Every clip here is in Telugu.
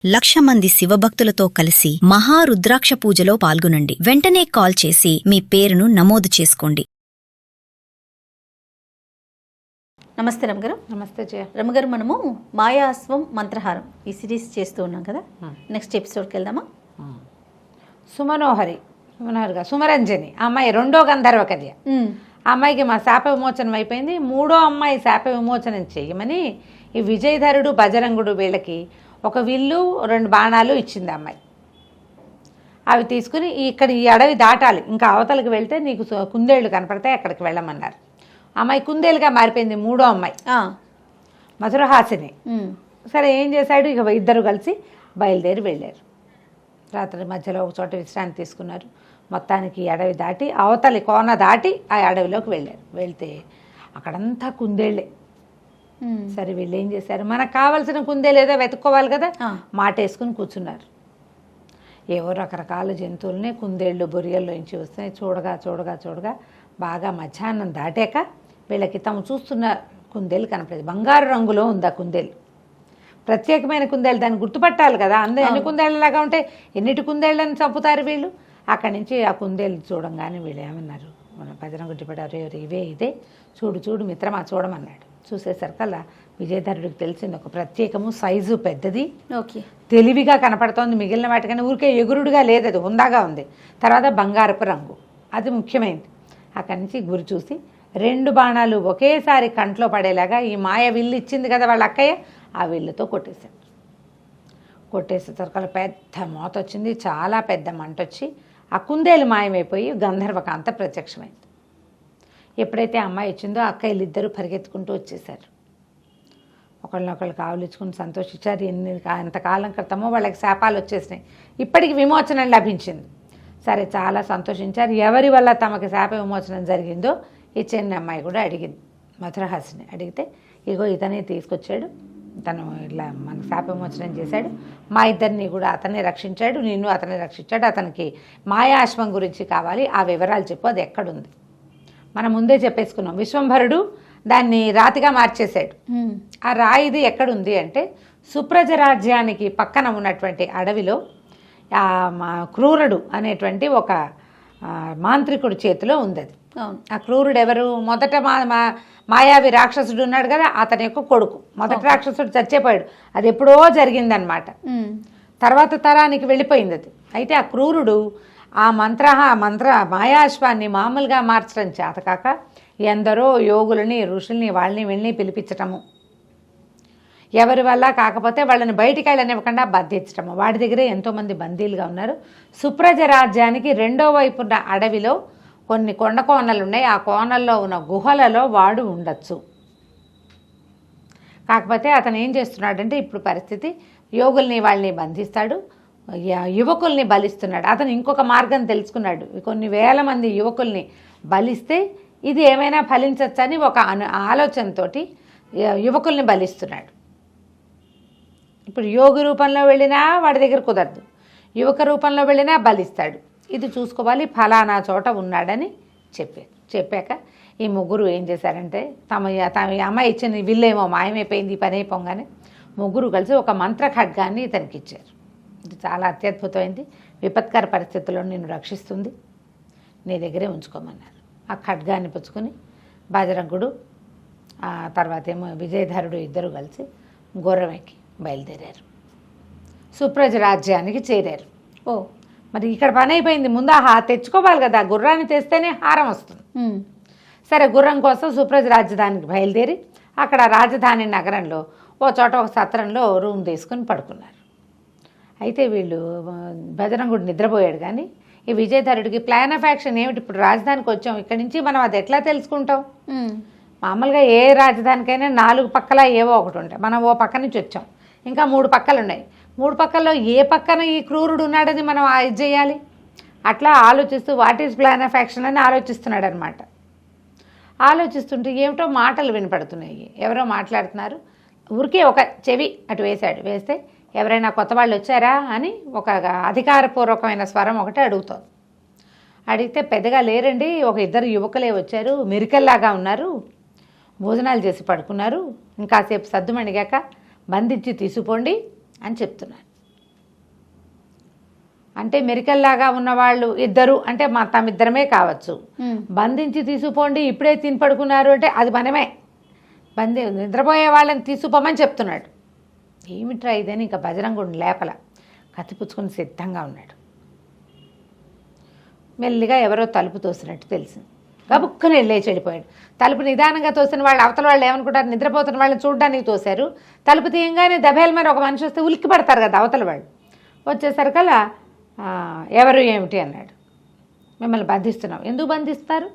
1,00,000 మంది శివభక్తులతో కలిసి మహారుద్రాక్ష పూజలో పాల్గొనండి. వెంటనే కాల్ చేసి మీ పేరును నమోదు చేసుకోండి. నమస్తే రమగారు. నమస్తే జయ. రమగారు, మనము మాయాస్వం మంత్రహారం ఈ సిరీస్ చేస్తూ ఉన్నాం కదా. నెక్స్ట్ ఎపిసోడ్కి వెళ్దామా? సుమనోహరిగా సుమరంజని అమ్మాయి రెండో గంధర్వ కన్య. ఆ అమ్మాయికి మా శాప విమోచనం అయిపోయింది. మూడో అమ్మాయి శాప విమోచనం చేయమని ఈ విజయధరుడు బజరంగుడు వీళ్ళకి ఒక విల్లు 2 బాణాలు ఇచ్చింది అమ్మాయి. అవి తీసుకుని ఇక్కడ ఈ అడవి దాటాలి, ఇంకా అవతలకి వెళ్తే నీకు కుందేళ్లు కనపడతాయి, అక్కడికి వెళ్ళమన్నారు. అమ్మాయి కుందేలుగా మారిపోయింది మూడో అమ్మాయి, మధురహాసిని. సరే, ఏం చేశాడు, ఇక ఇద్దరు కలిసి బయలుదేరి వెళ్ళారు. రాత్రి మధ్యలో ఒక చోట విశ్రాంతి తీసుకున్నారు. మొత్తానికి అడవి దాటి అవతలి కోన దాటి ఆ అడవిలోకి వెళ్ళారు. వెళ్తే అక్కడంతా కుందేళ్ళే. సరే, వీళ్ళు ఏం చేశారు, మనకు కావాల్సిన కుందేలు ఏదో వెతుక్కోవాలి కదా, మాటేసుకుని కూర్చున్నారు. ఏవో రకరకాల జంతువులనే కుందేళ్ళు బొరియల్లోంచి వస్తున్నాయి. చూడగా చూడగా చూడగా బాగా మధ్యాహ్నం దాటాక వీళ్ళకి తాము చూస్తున్న కుందేలు కనపడేది. బంగారు రంగులో ఉంది ఆ కుందేలు. ప్రత్యేకమైన కుందేలు, దాన్ని గుర్తుపట్టాలి కదా. అందరూ ఎన్ని కుందేళ్ళలాగా ఉంటే ఎన్నిటి కుందేళ్ళని చంపుతారు వీళ్ళు. అక్కడి నుంచి ఆ కుందేలు చూడంగానే వీళ్ళు ఏమన్నారు, మన బజరంగ గుడ్డిపడారు, ఇదే చూడు చూడు మిత్రమా చూడమన్నాడు. చూసేసరికల్లా విజయధరుడికి తెలిసింది ఒక ప్రత్యేకము, సైజు పెద్దది, తెలివిగా కనపడుతోంది. మిగిలిన వాటికన్నా ఊరికే ఎగురుడుగా లేదు, అది హుందాగా ఉంది. తర్వాత బంగారపు రంగు, అది ముఖ్యమైనది. అక్కడి నుంచి గురి చూసి 2 బాణాలు ఒకేసారి కంట్లో పడేలాగా ఈ మాయ విల్లు ఇచ్చింది కదా వాళ్ళ అక్కయ్య, ఆ విల్లుతో కొట్టేశారు. కొట్టేసేసరికల్లా పెద్ద మోత వచ్చింది, చాలా పెద్ద మంట వచ్చి ఆ కుందేలు మాయమైపోయి గంధర్వకాంత ప్రత్యక్షమైంది. ఎప్పుడైతే అమ్మాయి వచ్చిందో అక్కయ్యలు ఇద్దరు పరిగెత్తుకుంటూ వచ్చేసారు. ఒకళ్ళనొకళ్ళు కావలించుకుని సంతోషించారు. ఎంతకాలం క్రితమో వాళ్ళకి శాపాలు వచ్చేసినాయి, ఇప్పటికి విమోచనం లభించింది. సరే, చాలా సంతోషించారు. ఎవరి వల్ల తమకి శాప విమోచనం జరిగిందో ఈ చిన్న అమ్మాయి కూడా అడిగింది. మధురహాసిని అడిగితే, ఇగో ఇతనే తీసుకొచ్చాడు, తను ఇట్లా మనకు శాప విమోచనం చేశాడు, మా ఇద్దరిని కూడా అతనే రక్షించాడు, నిన్ను అతనే రక్షించాడు, అతనికి మాయాశ్వం గురించి కావాలి, ఆ వివరాలు చెప్పు, అది ఎక్కడుంది. మనం ముందే చెప్పేసుకున్నాం, విశ్వంభరుడు దాన్ని రాతిగా మార్చేశాడు. ఆ రాయిది ఎక్కడుంది అంటే సుప్రజ రాజ్యానికి పక్కన ఉన్నటువంటి అడవిలో క్రూరుడు అనేటువంటి ఒక మాంత్రికుడి చేతిలో ఉంది అది. ఆ క్రూరుడు ఎవరు, మొదట మాయావి రాక్షసుడు ఉన్నాడు కదా, అతని యొక్క కొడుకు. మొదటి రాక్షసుడు చచ్చిపోయాడు, అది ఎప్పుడో జరిగిందనమాట. తర్వాత తరానికి వెళ్ళిపోయింది అది. అయితే ఆ క్రూరుడు ఆ మంత్ర మాయాశ్వాన్ని మామూలుగా మార్చడం చేతకాక ఎందరో యోగులని ఋషుల్ని వాళ్ళని వీళ్ళని పిలిపించటము, ఎవరి వల్ల కాకపోతే వాళ్ళని బయటికి వెళ్ళనివ్వకుండా బంధించటము. వాడి దగ్గరే ఎంతోమంది బందీలుగా ఉన్నారు. సుప్రజ రాజ్యానికి 2వ వైపు ఉన్న అడవిలో కొన్ని కొండ కోనలు ఉన్నాయి, ఆ కోనల్లో ఉన్న గుహలలో వాడు ఉండొచ్చు. కాకపోతే అతను ఏం చేస్తున్నాడంటే, ఇప్పుడు పరిస్థితి యోగుల్ని వాళ్ళని బంధిస్తాడు, యువకుల్ని బలిస్తున్నాడు. అతను ఇంకొక మార్గం తెలుసుకున్నాడు, కొన్ని వేల మంది యువకుల్ని బలిస్తే ఇది ఏమైనా ఫలించచ్చని ఒక ఆలోచనతోటి యువకుల్ని బలిస్తున్నాడు. ఇప్పుడు యోగి రూపంలో వెళ్ళినా వాడి దగ్గర కుదరదు, యువక రూపంలో వెళ్ళినా బలిస్తాడు. ఇది చూసుకోవాలి, ఫలానా చోట ఉన్నాడని చెప్పాక ఈ ముగ్గురు ఏం చేశారంటే, తమ అమ్మాయి ఇచ్చిన విల్లేమో మాయమైపోయింది, పని అయిపోగానే ముగ్గురు కలిసి ఒక మంత్ర ఖడ్గాన్ని ఇతనికి ఇచ్చారు. ఇది చాలా అత్యద్భుతమైంది, విపత్కర పరిస్థితుల్లో నిన్ను రక్షిస్తుంది, నీ దగ్గరే ఉంచుకోమన్నారు. ఆ ఖడ్గాన్ని పుచ్చుకొని బజరంగుడు తర్వాత ఏమో విజయధరుడు ఇద్దరు కలిసి గుర్రం ఎక్కి బయలుదేరారు, సుప్రజ రాజ్యానికి చేరారు. మరి ఇక్కడ పని అయిపోయింది, ముందు తెచ్చుకోవాలి కదా, గుర్రాన్ని తెస్తేనే హారం వస్తుంది. సరే, గుర్రం కోసం సుప్రజ రాజధానికి బయలుదేరి అక్కడ రాజధాని నగరంలో ఓ చోట ఒక సత్రంలో రూమ్ తీసుకుని పడుకున్నారు. అయితే వీళ్ళు బజరంగుడు నిద్రపోయాడు, కానీ ఈ విజయధరుడికి ప్లాన్ ఆఫ్ యాక్షన్ ఏమిటి, ఇప్పుడు రాజధానికి వచ్చాం, ఇక్కడి నుంచి మనం అది ఎట్లా తెలుసుకుంటాం. మామూలుగా ఏ రాజధానికైనా 4 పక్కల ఏవో ఒకటి ఉంటాయి, మనం ఓ పక్క నుంచి వచ్చాం, ఇంకా 3 పక్కలు ఉన్నాయి, 3 పక్కల్లో ఏ పక్కన ఈ క్రూరుడు ఉన్నాడని మనం ఇది చేయాలి. అట్లా ఆలోచిస్తూ what is plan of action అని ఆలోచిస్తున్నాడు అనమాట. ఆలోచిస్తుంటే ఏమిటో మాటలు వినపడుతున్నాయి, ఎవరో మాట్లాడుతున్నారు. ఊరికే ఒక చెవి అటు వేశాడు, వేస్తే ఎవరైనా కొత్త వాళ్ళు వచ్చారా అని ఒక అధికారపూర్వకమైన స్వరం ఒకటి అడుగుతోంది. అడిగితే, పెద్దగా లేరండి, ఒక 2 యువకులే వచ్చారు, మెరికల్లాగా ఉన్నారు, భోజనాలు చేసి పడుకున్నారు, ఇంకాసేపు సద్దుమణిగాక బంధించి తీసుకుపోండి అని చెప్తున్నారు. అంటే మెరికల్లాగా ఉన్నవాళ్ళు ఇద్దరు అంటే మా తమిద్దరమే కావచ్చు. బంధించి తీసుకుపోండి ఇప్పుడే తిని పడుకున్నారు అంటే అది మనమే. నిద్రపోయే వాళ్ళని తీసుకుపోమని చెప్తున్నాడు. ఏమిట్రా ఇదని ఇంకా బజరంగుడిని లేపల, కత్తిపుచ్చుకుని సిద్ధంగా ఉన్నాడు. మెల్లిగా ఎవరో తలుపు తోసినట్టు తెలిసింది. గబుక్కని లేచి వెళ్ళిపోయాడు. తలుపు నిదానంగా తోసిన వాళ్ళు అవతల వాళ్ళు ఏమనుకుంటారు, నిద్రపోతున్న వాళ్ళని చూడడానికి తోశారు. తలుపు తీయంగానే దబేల మీద ఒక మనిషి వస్తే ఉలిక్కి పడతారు కదా అవతల వాళ్ళు. వచ్చేసరికల్లా ఎవరు ఏమిటి అన్నాడు. మిమ్మల్ని బంధిస్తున్నాం. ఎందుకు బంధిస్తారు,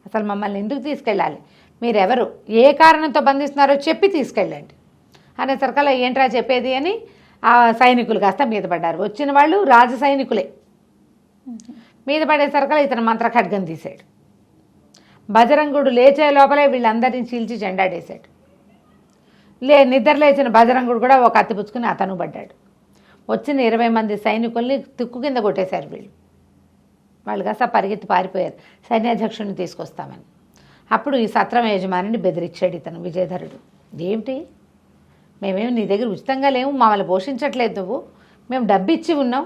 అసలు మమ్మల్ని ఎందుకు తీసుకెళ్ళాలి, మీరెవరు, ఏ కారణంతో బంధిస్తున్నారో చెప్పి తీసుకెళ్ళండి అనేసరికల్లా ఏంట్రా చెప్పేది అని ఆ సైనికులు కాస్త మీద పడ్డారు. వచ్చిన వాళ్ళు రాజ సైనికులే. మీద పడేసరికల్లా ఇతను మంత్ర ఖడ్గం తీశాడు. బజరంగుడు లేచే లోపలే వీళ్ళందరినీ చీల్చి చెండాడేశాడు. నిద్ర లేచిన బజరంగుడు కూడా ఒక కత్తి పుచ్చుకుని అతను పడ్డాడు. వచ్చిన 20 మంది సైనికుల్ని తుక్కు కింద కొట్టేశారు వీళ్ళు. వాళ్ళు కాస్త పరిగెత్తి పారిపోయారు సైన్యాధ్యక్షుడిని తీసుకొస్తామని. అప్పుడు ఈ సత్రం యజమానిని బెదిరించాడు ఇతను విజయధరుడు. ఏమిటి, మేమేమి నీ దగ్గర ఉచితంగా లేవు, మమ్మల్ని పోషించట్లేదు నువ్వు, మేము డబ్బు ఇచ్చి ఉన్నాం,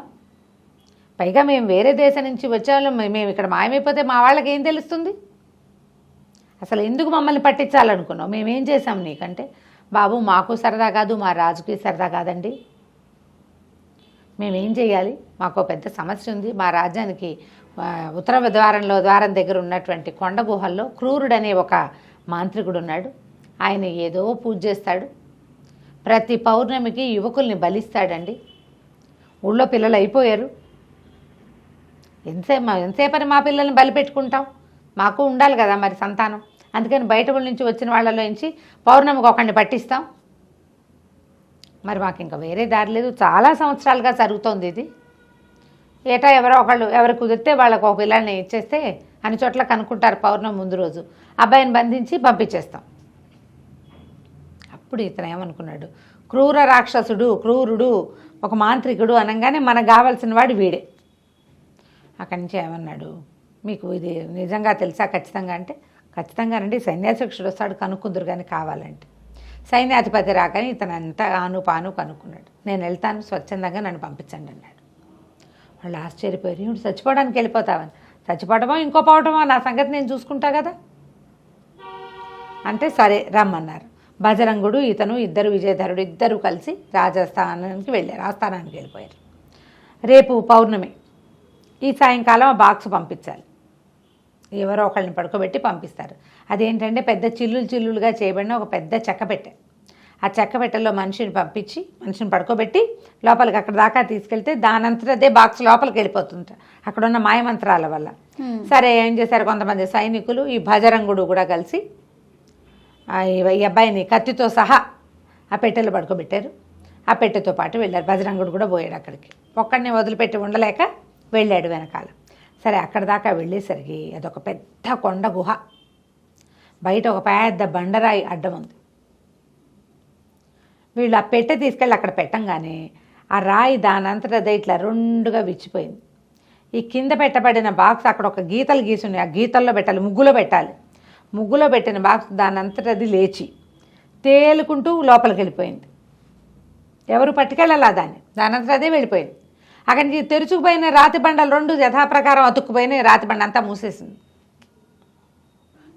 పైగా మేము వేరే దేశం నుంచి వచ్చేవాళ్ళం, మేము ఇక్కడ మాయమైపోతే మా వాళ్ళకి ఏం తెలుస్తుంది, అసలు ఎందుకు మమ్మల్ని పట్టించాలనుకున్నావు, మేమేం చేశాం నీకంటే, బాబు మాకు సరదా కాదు మా రాజుకి సరదా కాదండి, మేమేం చేయాలి, మాకు పెద్ద సమస్య ఉంది, మా రాజ్యానికి ఉత్తర ద్వారం దగ్గర ఉన్నటువంటి కొండ గుహల్లో క్రూరుడనే ఒక మాంత్రికుడు ఉన్నాడు, ఆయన ఏదో పూజ చేస్తాడు, ప్రతి పౌర్ణమికి యువకుల్ని బలిస్తాడండి, ఊళ్ళో పిల్లలు అయిపోయారు, ఎంతసేపని మా పిల్లల్ని బలి పెట్టుకుంటాం, మాకు ఉండాలి కదా మరి సంతానం, అందుకని బయట ఊళ్ళ నుంచి వచ్చిన వాళ్ళలో నుంచి పౌర్ణమికి ఒకరిని పట్టిస్తాం, మరి మాకు ఇంకా వేరే దారి లేదు, చాలా సంవత్సరాలుగా జరుగుతోంది ఇది, ఏటా ఎవరు కుదిరితే వాళ్ళకు ఒక పిల్లల్ని ఇచ్చేస్తే అన్ని చోట్ల కనుక్కుంటారు పౌర్ణమి ముందు రోజు, అబ్బాయిని బంధించి పంపించేస్తాం. అప్పుడు ఇతను ఏమనుకున్నాడు, క్రూర రాక్షసుడు, క్రూరుడు, ఒక మాంత్రికుడు అనగానే మనకు కావాల్సిన వాడు వీడే. అక్కడి నుంచి ఏమన్నాడు, మీకు ఇది నిజంగా తెలుసా ఖచ్చితంగా అంటే, ఖచ్చితంగానండి సైన్యాధ్యక్షుడు వస్తాడు కనుక్కుందరు కానీ కావాలంటే. సైన్యాధిపతి రాకని ఇతను అంతా ఆను పాను కనుక్కున్నాడు. నేను వెళ్తాను స్వచ్ఛందంగా నన్ను పంపించండి అన్నాడు. వాళ్ళు ఆశ్చర్యపోయారు, ఇప్పుడు చచ్చిపోవడానికి వెళ్ళిపోతావని, చచ్చిపోవటమో ఇంకో పోవటమో నా సంగతి నేను చూసుకుంటా కదా అంటే సరే రమ్మన్నారు. బజరంగుడు ఇతను ఇద్దరు విజయధరుడు ఇద్దరు కలిసి రాజస్థానానికి వెళ్ళారు, ఆస్థానానికి వెళ్ళిపోయారు. రేపు పౌర్ణమి, ఈ సాయంకాలం ఆ బాక్స్ పంపించాలి, ఎవరో ఒకళ్ళని పడుకోబెట్టి పంపిస్తారు. అదేంటంటే పెద్ద చిల్లులుగా చేయబడిన ఒక పెద్ద చెక్కపెట్టె, ఆ చెక్కపెట్టెలో మనిషిని పంపించి మనిషిని పడుకోబెట్టి లోపలికి అక్కడ దాకా తీసుకెళ్తే దానంతట అదే బాక్స్ లోపలికి వెళ్ళిపోతుంది అక్కడ ఉన్న మాయమంత్రాల వల్ల. సరే ఏం చేశారు, కొంతమంది సైనికులు ఈ బజరంగుడు కూడా కలిసి ఈ అబ్బాయిని కత్తితో సహా ఆ పెట్టెలో పడుకోబెట్టారు. ఆ పెట్టెతో పాటు వెళ్ళారు. బజరంగుడు కూడా పోయాడు అక్కడికి, ఒక్కడిని వదిలిపెట్టి ఉండలేక వెళ్ళాడు వెనకాల. సరే అక్కడ దాకా వెళ్ళేసరికి అదొక పెద్ద కొండ గుహ, బయట ఒక పెద్ద బండరాయి అడ్డం ఉంది. వీళ్ళు ఆ పెట్టె తీసుకెళ్ళి అక్కడ పెట్టంగానే ఆ రాయి దానంతటదే ఇట్లా రెండుగా విచ్చిపోయింది. ఈ కింద పెట్టబడిన బాక్స్ అక్కడ ఒక గీతలు గీసున్నాయి, ఆ గీతల్లో పెట్టాలి, ముగ్గులో పెట్టాలి, ముగ్గులో పెట్టిన బాక్స్ దానంతటది లేచి తేలుకుంటూ లోపలికి వెళ్ళిపోయింది. ఎవరు పట్టుకెళ్ళాలా దానంతట అదే వెళ్ళిపోయింది. అక్కడి నుంచి తెరుచుకుపోయిన రాతి బండలు రెండు యథాప్రకారం అతుక్కుపోయిన రాతి బండ అంతా మూసేసింది.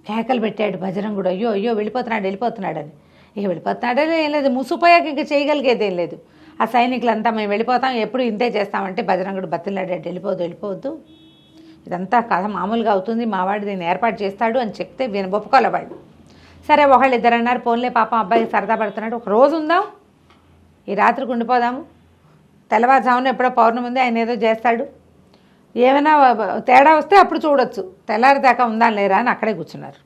కేకలు పెట్టాడు బజరంగుడు, అయ్యో అయ్యో వెళ్ళిపోతున్నాడని. ఇక వెళ్ళిపోతున్నాడే ఏం లేదు, మూసిపోయాక ఇంక చేయగలిగేది ఏం లేదు. ఆ సైనికులంతా మేము వెళ్ళిపోతాం, ఎప్పుడు ఇంతే చేస్తామంటే బజరంగుడు బతిలాడాడు, వెళ్ళిపోవద్దు, ఇదంతా కథ మామూలుగా అవుతుంది, మావాడు దీన్ని ఏర్పాటు చేస్తాడు అని చెప్తే ఒప్పుకోలేవాడు. సరే ఒకళ్ళు ఇద్దరు అన్నారు, పోన్లే పాపం అబ్బాయి సరదా పడుతున్నాడు, ఒక రోజు ఉందాం, ఈ రాత్రికి ఉండిపోదాము, తెల్లవారుజామున ఎప్పుడో పౌర్ణమి ఉంది, ఆయన ఏదో చేస్తాడు, ఏమైనా తేడా వస్తే అప్పుడు చూడొచ్చు, తెల్లారిదాకా ఉందాం లేరా అని అక్కడే కూర్చున్నారు.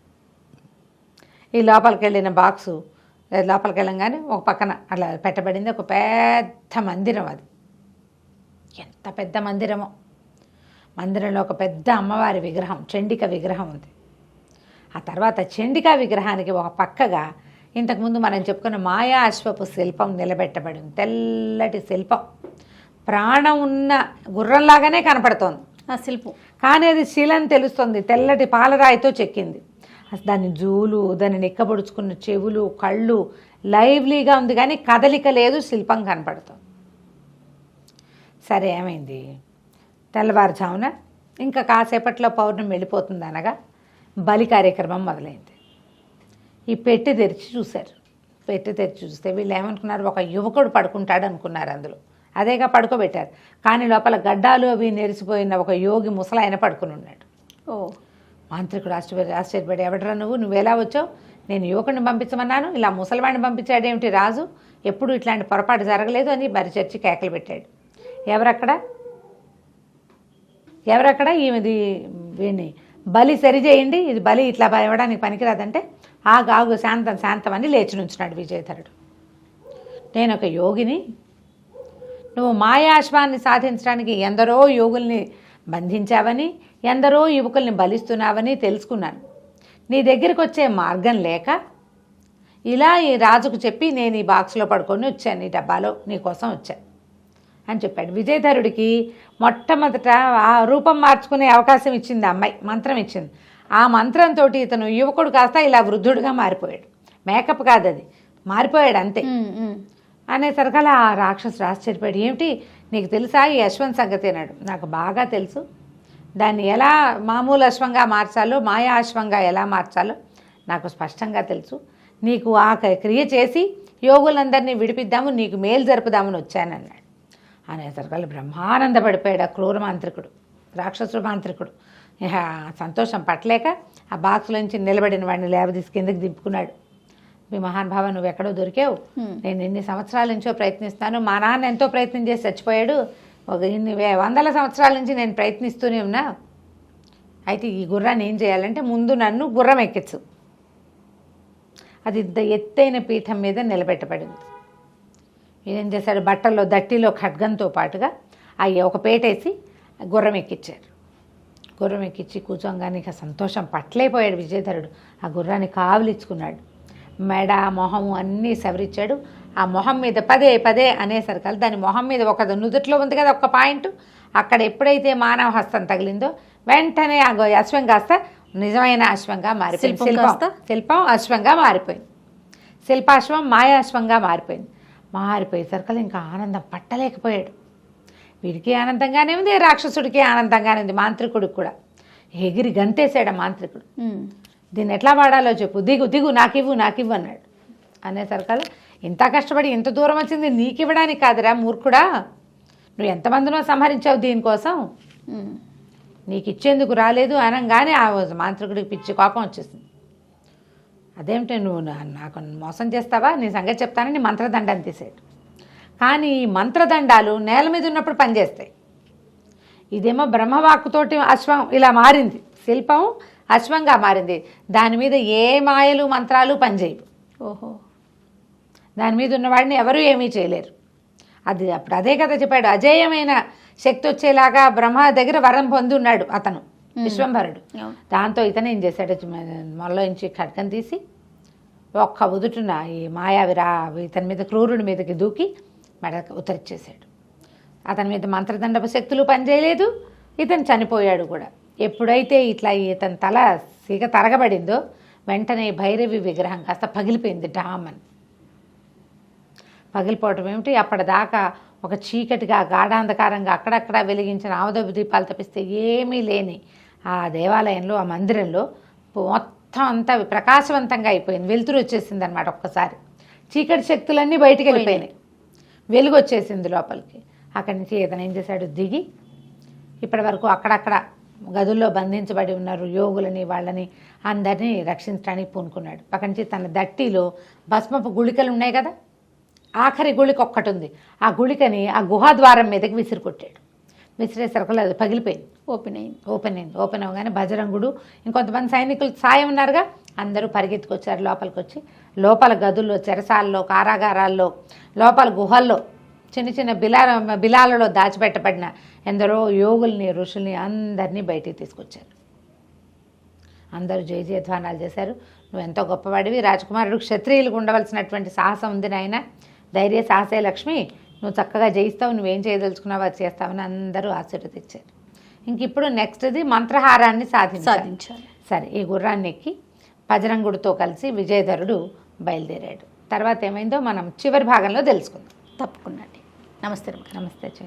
ఈ లోపలికి వెళ్ళిన బాక్సు లోపలికి వెళ్ళంగానే ఒక పక్కన అట్లా పెట్టబడింది ఒక పెద్ద మందిరం. అది ఎంత పెద్ద మందిరమో, మందిరంలో ఒక పెద్ద అమ్మవారి విగ్రహం, చండిక విగ్రహం ఉంది. ఆ తర్వాత చండికా విగ్రహానికి ఒక పక్కగా ఇంతకుముందు మనం చెప్పుకున్న మాయా అశ్వపు శిల్పం నిలబెట్టబడింది. తెల్లటి శిల్పం, ప్రాణం ఉన్న గుర్రంలాగానే కనపడుతోంది ఆ శిల్పం, కానీ అది శిలని తెలుస్తుంది, తెల్లటి పాలరాయితో చెక్కింది. దాని జూలు, దాన్ని నిక్కబొడుచుకున్న చెవులు, కళ్ళు లైవ్లీగా ఉంది కానీ కదలిక లేదు, శిల్పం కనపడుతుంది. సరే ఏమైంది, తెల్లవారుజామున ఇంకా కాసేపట్లో పౌర్ణమి వెళ్ళిపోతుంది అనగా బలి కార్యక్రమం మొదలైంది. ఈ పెట్టె తెరిచి చూశారు. పెట్టె తెరిచి చూస్తే వీళ్ళు ఏమనుకున్నారు, ఒక యువకుడు పడుకుంటాడు అనుకున్నారు. అందులో అదేగా పడుకోబెట్టారు. కానీ లోపల గడ్డాలు అవి నెరిసిపోయిన ఒక యోగి ముసలాయన పడుకుని ఉన్నాడు. ఓ మాంత్రికుడు ఆశ్చర్యపడి, ఎవడరా నువ్వెలా వచ్చావు? నేను యువకుడిని పంపించమన్నాను, ఇలా ముసలివాడిని పంపించాడేమిటి రాజు? ఎప్పుడు ఇట్లాంటి పొరపాటు జరగలేదు అని మరి చర్చి కేకలు పెట్టాడు. ఎవరక్కడ ఈమెది వీడిని బలి సరిచేయండి, ఇది బలి ఇట్లా ఇవ్వడానికి పనికిరాదంటే ఆగు శాంతం అని లేచి నుంచున్నాడు విజయధరుడు. నేను ఒక యోగిని, నువ్వు మాయాశ్వాన్ని సాధించడానికి ఎందరో యోగుల్ని బంధించావని, ఎందరో యువకుల్ని బలిస్తున్నావని తెలుసుకున్నాను. నీ దగ్గరికి వచ్చే మార్గం లేక ఇలా ఈ రాజుకు చెప్పి నేను ఈ బాక్స్లో పడుకొని వచ్చాను, ఈ డబ్బాలో నీకోసం వచ్చాను అని చెప్పాడు. విజయధరుడికి మొట్టమొదట ఆ రూపం మార్చుకునే అవకాశం ఇచ్చింది అమ్మాయి, మంత్రం ఇచ్చింది. ఆ మంత్రంతో ఇతను యువకుడు కాస్త ఇలా వృద్ధుడిగా మారిపోయాడు. మేకప్ కాదు, అది మారిపోయాడు అంతే. అనేసరికల్లా ఆ రాక్షసుడు ఆశ్చర్యపోయాడు. ఏమిటి నీకు తెలుసా ఈ అశ్వం సంగతి అన్నాడు. నాకు బాగా తెలుసు, దాన్ని ఎలా మామూలు అశ్వంగా మార్చాలో, మాయా అశ్వంగా ఎలా మార్చాలో నాకు స్పష్టంగా తెలుసు. నీకు ఆ క్రియ చేసి యోగులందరినీ విడిపిద్దాము, నీకు మేలు జరుపుదామని వచ్చానన్నాడు. అనేసరికల్లా బ్రహ్మానందపడిపోయాడు ఆ క్రూర మాంత్రికుడు, రాక్షసుడు మాంత్రికుడు. సంతోషం పట్టలేక ఆ బాక్స్లోంచి నిలబడిన వాడిని లేవదీసి కిందకి దింపుకున్నాడు. మీ మహానుభావ నువ్వు ఎక్కడో దొరికావు, నేను ఎన్ని సంవత్సరాల నుంచో ప్రయత్నిస్తాను, మా నాన్న ఎంతో ప్రయత్నం చేసి చచ్చిపోయాడు, ఒక ఇన్ని వందల సంవత్సరాల నుంచి నేను ప్రయత్నిస్తూనే ఉన్నా. అయితే ఈ గుర్రాన్ని ఏం చేయాలంటే ముందు నన్ను గుర్రం ఎక్కించు. అది ఎత్తైన పీఠం మీద నిలబెట్టబడింది. ఏం చేశాడు, బట్టల్లో దట్టిలో ఖడ్గంతో పాటుగా ఒక పేటేసి గుర్రం ఎక్కించారు. గుర్రం ఎక్కించి కూర్చోగానే ఇక సంతోషం పట్టలేకపోయాడు విజయధరుడు. ఆ గుర్రాన్ని కావలిచ్చుకున్నాడు. మెడ మొహము అన్నీ సవరించాడు. ఆ మొహం మీద పదే అనేసరికి దాని మొహం మీద ఒక నుదుట్లో ఉంది కదా ఒక పాయింట్, అక్కడ ఎప్పుడైతే మానవ హస్తం తగిలిందో వెంటనే ఆ అశ్వం కాస్త నిజమైన అశ్వంగా మారిపోయింది. శిల్పం అశ్వంగా మారిపోయింది. శిల్పాశ్వం మాయాశ్వంగా మారిపోయింది. మారిపోయేసరికి ఇంకా ఆనందం పట్టలేకపోయాడు. వీడికి ఆనందంగానే ఉంది, రాక్షసుడికి ఆనందంగానే ఉంది, మాంత్రికుడికి కూడా. ఎగిరి గంతేసాడు ఆ మాంత్రికుడు. దీన్ని ఎట్లా వాడాలో చెప్పు, దిగు నాకివ్వు అన్నాడు. అనేసరికల్లా ఇంత కష్టపడి ఇంత దూరం వచ్చింది నీకు ఇవ్వడానికి కాదురా మూర్ఖుడా, నువ్వు ఎంతమందినో సంహరించావు దీనికోసం, నీకు ఇచ్చేందుకు రాలేదు అనగానే ఆ మాంత్రికుడికి పిచ్చి కోపం వచ్చేసింది. అదేమిటి నువ్వు నాకు మోసం చేస్తావా, నీ సంగతి చెప్తానని మంత్రదండాన్ని తీసాడు. కానీ ఈ మంత్రదండాలు నేల మీద ఉన్నప్పుడు పనిచేస్తాయి. ఇదేమో బ్రహ్మవాక్కుతోటి అశ్వం ఇలా మారింది, శిల్పం అశ్వంగా మారింది. దాని మీద ఏ మాయలు మంత్రాలు పనిచేయవు. ఓహో, దాని మీద ఉన్నవాడిని ఎవరూ ఏమీ చేయలేరు. అది అప్పుడు అదే కదా చెప్పాడు, అజేయమైన శక్తి వచ్చేలాగా బ్రహ్మ దగ్గర వరం పొంది ఉన్నాడు అతను విశ్వంభరుడు. దాంతో ఇతను ఏం చేశాడు, మొల్లోంచి ఖడ్గం తీసి ఒక్క ఉదుటున ఈ మాయావిరా ఇతని మీద క్రూరుడి మీదకి దూకి మెడ ఉత్తరిచ్చేశాడు. అతని మీద మంత్రదండపు శక్తులు పనిచేయలేదు, ఇతను చనిపోయాడు కూడా. ఎప్పుడైతే ఇట్లా ఇతని తల సీగ తరగబడిందో వెంటనే భైరవి విగ్రహం కాస్త పగిలిపోయింది డామని. పగిలిపోవటం ఏమిటి, అప్పటిదాకా ఒక చీకటిగా గాఢాంధకారంగా అక్కడక్కడ వెలిగించిన ఆవదపు దీపాలు తప్పిస్తే ఏమీ లేని ఆ దేవాలయంలో, ఆ మందిరంలో మొత్తం అంతా ప్రకాశవంతంగా అయిపోయింది. వెలుతురు వచ్చేసింది అనమాట. ఒక్కసారి చీకటి శక్తులన్నీ బయటికి వెళ్ళిపోయినాయి, వెలుగు వచ్చేసింది లోపలికి. అక్కడి నుంచి ఇతను ఏం చేశాడు, దిగి ఇప్పటి వరకు అక్కడక్కడ గదుల్లో బంధించబడి ఉన్నారు యోగులని వాళ్ళని అందరినీ రక్షించడానికి పూనుకున్నాడు. అక్కడి నుంచి తన దట్టిలో భస్మపు గుళికలు ఉన్నాయి కదా, ఆఖరి గుళిక ఒక్కటి ఉంది, ఆ గుళికని ఆ గుహాద్వారం మీదకి విసిరికొట్టాడు. విసిరేసరికి అది పగిలిపోయింది, ఓపెన్ అవగానే బజరంగుడు ఇంకొంతమంది సైనికులు సాయం ఉన్నారుగా, అందరూ పరిగెత్తుకొచ్చారు లోపలికి. వచ్చి లోపల గదుల్లో, చెరసాల్లో, కారాగారాల్లో, లోపల గుహల్లో, చిన్న చిన్న బిలాలలో దాచిపెట్టబడిన ఎందరో యోగుల్ని, ఋషుల్ని అందరినీ బయటికి తీసుకొచ్చారు. అందరూ జయ జయధ్వానాలు చేశారు. నువ్వు ఎంతో గొప్పవాడివి, రాజకుమారుడు క్షత్రియులకు ఉండవలసినటువంటి సాహసం ఉంది నాయన, ధైర్య సాహసే లక్ష్మి, నువ్వు చక్కగా జయిస్తావు, నువ్వేం చేయదలుచుకున్నావు అది చేస్తావని అందరూ ఆశీర్వదించారు. ఇంక ఇప్పుడు నెక్స్ట్ది మంత్రహారాన్ని సాధించాలి. సరే, ఈ గుర్రాన్ని ఎక్కి బజరంగుడితో కలిసి విజయధరుడు బయలుదేరాడు. తర్వాత ఏమైందో మనం చివరి భాగంలో తెలుసుకుందాం. తప్పకుండా. నమస్తే. నమస్తే.